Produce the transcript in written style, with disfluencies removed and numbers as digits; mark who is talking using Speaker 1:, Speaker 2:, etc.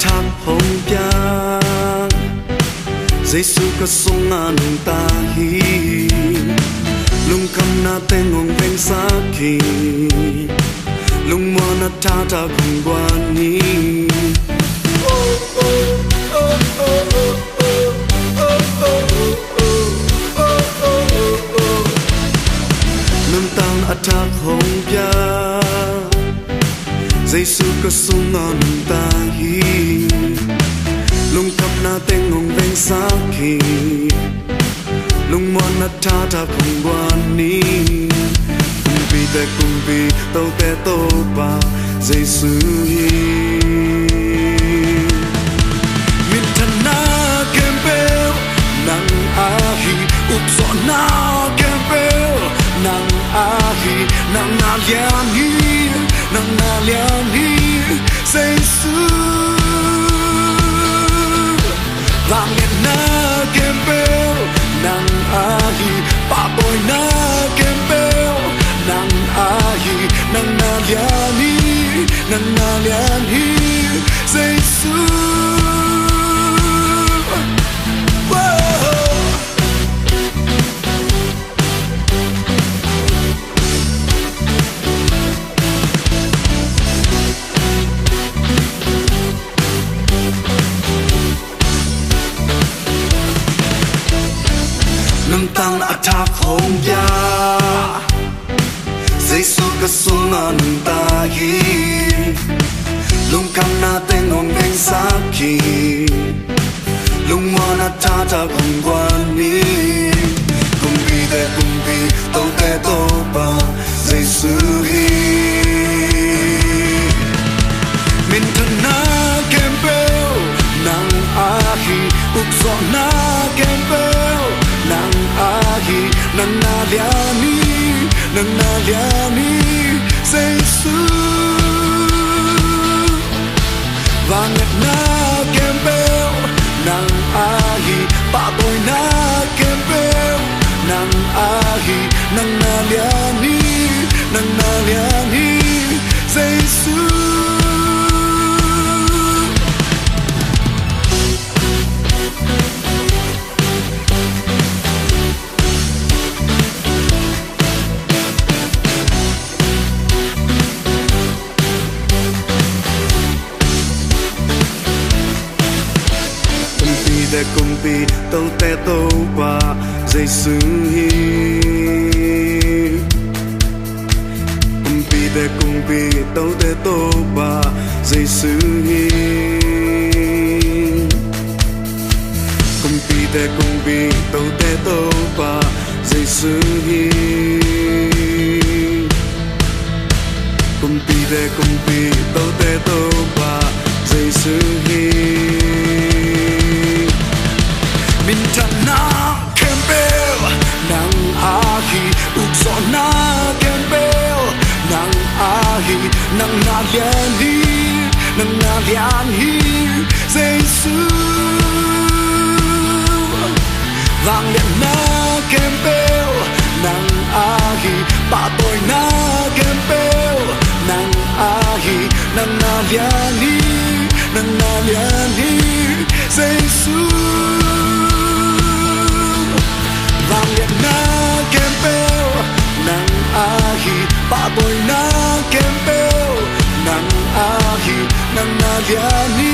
Speaker 1: thang hồng piang Giêsu ka song anong tahi lung kam na tengong veng saki lung mo na tata kung guani nang tang atak hong pia Giêsu ka song anong tahi lung kap na tengong veng saki lung mo na tata kung guani kumpi te kumpi tau te tau pa Giêsu hi min thana kempel nang ahi upso na kempel nang ahi nang aliani Giêsu vang na kempel nang ahi pa boy na kempel nang ahi nang naliani Giêsu nang tang atak hong ya Giêsu ka sung anong tahi lung kam na tengong veng saki lung mo na tata kung guani kumpi te kumpi tau te tau pa Giêsu hi min thana kempel nang ahi ukso na kempel nang ahi nang naliani Giêsu vang na kempel nang ahi pa boy na kempel nang ahi nang naliani Giêsu te kumpi tau te tau pa Giêsu hi kumpi te kumpi tau te tau pa Giêsu hi kumpi te kumpi tau te tau pa Giêsu hi kumpi te kumpi tau te tau pa Giêsu hi min thana kempel nang ahi ukso na kempel nang ahi nang naliani Giêsu vang na kempel nang ahi pa boy na kempel nang ahi nang naliani Giêsu vang na kempel nang ahi pa boy na kempel nang ahi nang naliani